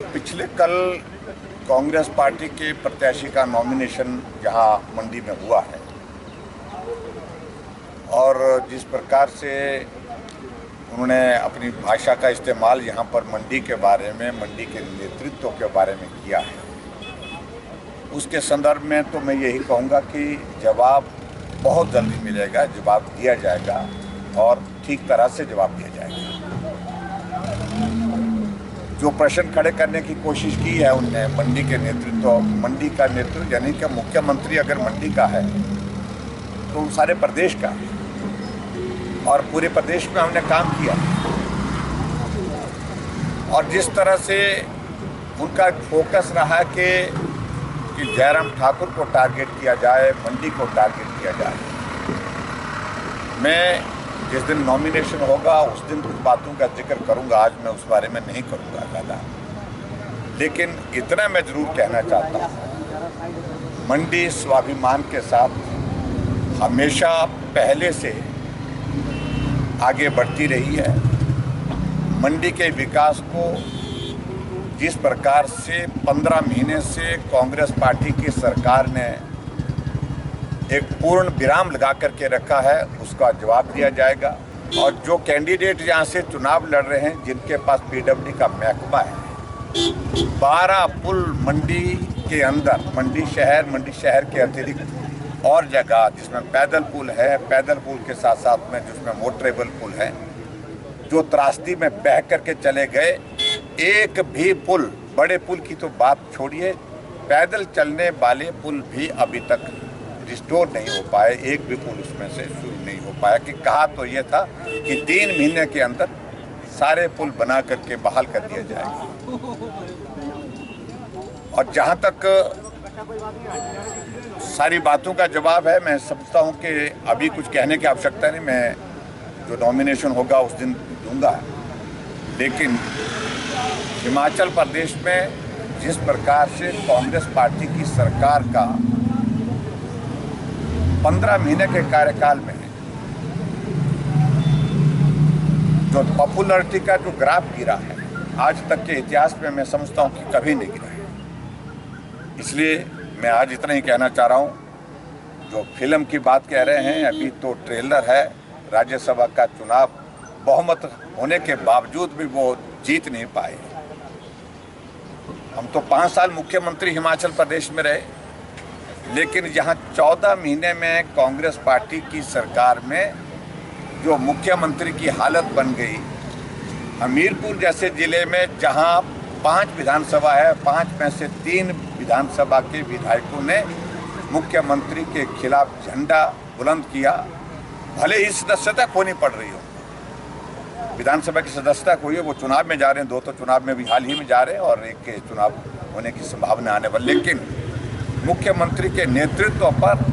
पिछले कल कांग्रेस पार्टी के प्रत्याशी का नॉमिनेशन यहाँ मंडी में हुआ है और जिस प्रकार से उन्होंने अपनी भाषा का इस्तेमाल यहाँ पर मंडी के बारे में, मंडी के नेतृत्व के बारे में किया है, उसके संदर्भ में तो मैं यही कहूँगा कि जवाब बहुत जल्दी मिलेगा, जवाब दिया जाएगा और ठीक तरह से जवाब दिया जाएगा। जो प्रश्न खड़े करने की कोशिश की है उनने मंडी का नेतृत्व यानी कि मुख्यमंत्री अगर मंडी का है तो सारे प्रदेश का है और पूरे प्रदेश में हमने काम किया और जिस तरह से उनका फोकस रहा कि जयराम ठाकुर को टारगेट किया जाए, मंडी को टारगेट किया जाए। मैं जिस दिन नॉमिनेशन होगा उस दिन कुछ बातों का जिक्र करूंगा, आज मैं उस बारे में नहीं करूंगा ज़्यादा, लेकिन इतना मैं ज़रूर कहना चाहता हूँ, मंडी स्वाभिमान के साथ हमेशा पहले से आगे बढ़ती रही है। मंडी के विकास को जिस प्रकार से 15 महीने से कांग्रेस पार्टी की सरकार ने एक पूर्ण विराम लगा करके रखा है, उसका जवाब दिया जाएगा। और जो कैंडिडेट यहाँ से चुनाव लड़ रहे हैं, जिनके पास पीडब्ल्यूडी का महकमा है, 12 पुल मंडी के अंदर, मंडी शहर के अतिरिक्त और जगह जिसमें पैदल पुल है, पैदल पुल के साथ साथ में जिसमें मोटरेबल पुल है, जो त्रासदी में बह करके चले गए, एक भी पुल, बड़े पुल की तो बात छोड़िए, पैदल चलने वाले पुल भी अभी तक रिस्टोर नहीं हो पाए, एक भी पुल उसमें से शुरू नहीं हो पाया। कि कहा तो ये था कि 3 महीने के अंदर सारे पुल बना करके बहाल कर दिया जाएगा। और जहाँ तक सारी बातों का जवाब है, मैं समझता हूँ कि अभी कुछ कहने की आवश्यकता नहीं, मैं जो नॉमिनेशन होगा उस दिन दूंगा। लेकिन हिमाचल प्रदेश में जिस प्रकार से कांग्रेस पार्टी की सरकार का 15 महीने के कार्यकाल में जो पॉपुलैरिटी का जो ग्राफ गिरा है, आज तक के इतिहास में मैं समझता हूं कि कभी नहीं गिरा है। इसलिए मैं आज इतना ही कहना चाह रहा हूं। जो फिल्म की बात कह रहे हैं, अभी तो ट्रेलर है, राज्यसभा का चुनाव बहुमत होने के बावजूद भी वो जीत नहीं पाए। हम तो 5 साल मुख्यमंत्री हिमाचल प्रदेश में रहे, लेकिन यहाँ 14 महीने में कांग्रेस पार्टी की सरकार में जो मुख्यमंत्री की हालत बन गई, हमीरपुर जैसे ज़िले में जहाँ 5 विधानसभा है, 5 में से 3 विधानसभा के विधायकों ने मुख्यमंत्री के खिलाफ झंडा बुलंद किया, भले ही सदस्यता खोनी पड़ रही हो, विधानसभा की सदस्यता खोई है, वो चुनाव में जा रहे हैं, 2 तो चुनाव में भी हाल ही में जा रहे हैं और एक के चुनाव होने की संभावना आने वाली। लेकिन मुख्यमंत्री के नेतृत्व पर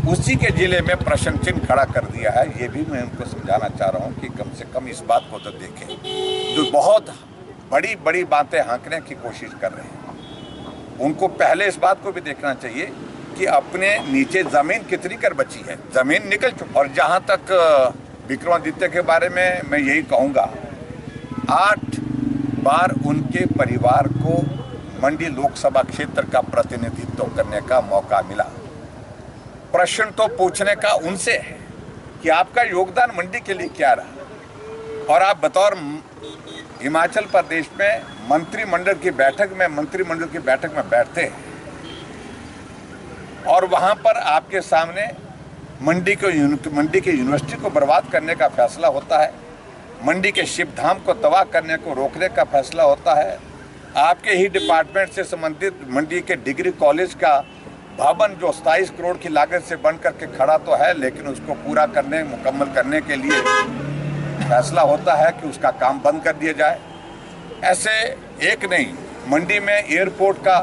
उसी के जिले में प्रश्न चिन्ह खड़ा कर दिया है। ये भी मैं उनको समझाना चाह रहा हूँ कि कम से कम इस बात को तो देखें, जो बहुत बड़ी बड़ी बातें हाँकने की कोशिश कर रहे हैं, उनको पहले इस बात को भी देखना चाहिए कि अपने नीचे ज़मीन कितनी कर बची है, ज़मीन निकल चुकी। और जहाँ तक विक्रमादित्य के बारे में मैं यही कहूँगा, 8 बार उनके परिवार को मंडी लोकसभा क्षेत्र का प्रतिनिधित्व करने का मौका मिला। प्रश्न तो पूछने का उनसे है कि आपका योगदान मंडी के लिए क्या रहा, और आप बतौर हिमाचल प्रदेश में मंत्रिमंडल की बैठक में बैठते हैं और वहां पर आपके सामने मंडी की यूनिवर्सिटी को बर्बाद करने का फैसला होता है, मंडी के शिवधाम को तबाह करने को रोकने का फैसला होता है, आपके ही डिपार्टमेंट से संबंधित मंडी के डिग्री कॉलेज का भवन जो 27 करोड़ की लागत से बन करके खड़ा तो है, लेकिन उसको पूरा करने, मुकम्मल करने के लिए फैसला होता है कि उसका काम बंद कर दिया जाए। ऐसे एक नहीं, मंडी में एयरपोर्ट का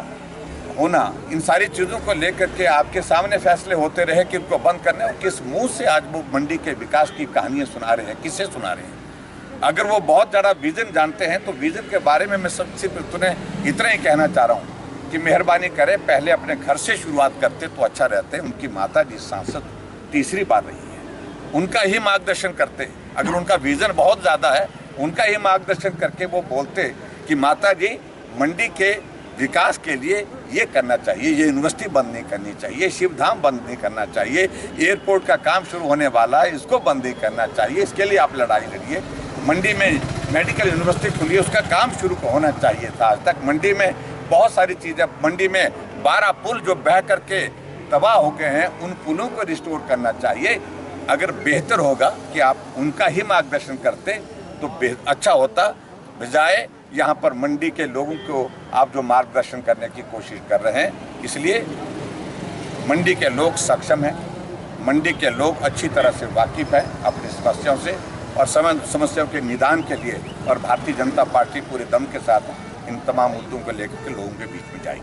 होना, इन सारी चीज़ों को लेकर के आपके सामने फैसले होते रहे कि उनको बंद करने। और किस मुंह से आज वो मंडी के विकास की कहानियाँ सुना रहे हैं, किसे सुना रहे हैं? अगर वो बहुत ज़्यादा विज़न जानते हैं तो विज़न के बारे में मैं सबसे तुम्हें इतना ही कहना चाह रहा हूँ कि मेहरबानी करें, पहले अपने घर से शुरुआत करते तो अच्छा रहते। उनकी माता जी सांसद तीसरी बार रही है, उनका ही मार्गदर्शन करते। अगर उनका विज़न बहुत ज़्यादा है, उनका ही मार्गदर्शन करके वो बोलते कि माता जी मंडी के विकास के लिए ये करना चाहिए, ये यूनिवर्सिटी बंद नहीं करनी चाहिए, शिवधाम बंद नहीं करना चाहिए, एयरपोर्ट का काम शुरू होने वाला है इसको बंद नहीं करना चाहिए। इसके लिए आप लड़ाई लड़िए। मंडी में मेडिकल यूनिवर्सिटी खुली है, उसका काम शुरू होना चाहिए था। आज तक मंडी में बहुत सारी चीज़ें, मंडी में 12 पुल जो बह करके तबाह हो गए हैं, उन पुलों को रिस्टोर करना चाहिए। अगर बेहतर होगा कि आप उनका ही मार्गदर्शन करते तो अच्छा होता, बजाय यहाँ पर मंडी के लोगों को आप जो मार्गदर्शन करने की कोशिश कर रहे हैं। इसलिए मंडी के लोग सक्षम हैं, मंडी के लोग अच्छी तरह से वाकिफ़ हैं अपनी समस्याओं से, और समस्याओं के निदान के लिए और भारतीय जनता पार्टी पूरे दम के साथ इन तमाम मुद्दों को लेकर के लोगों के बीच में जाएगी।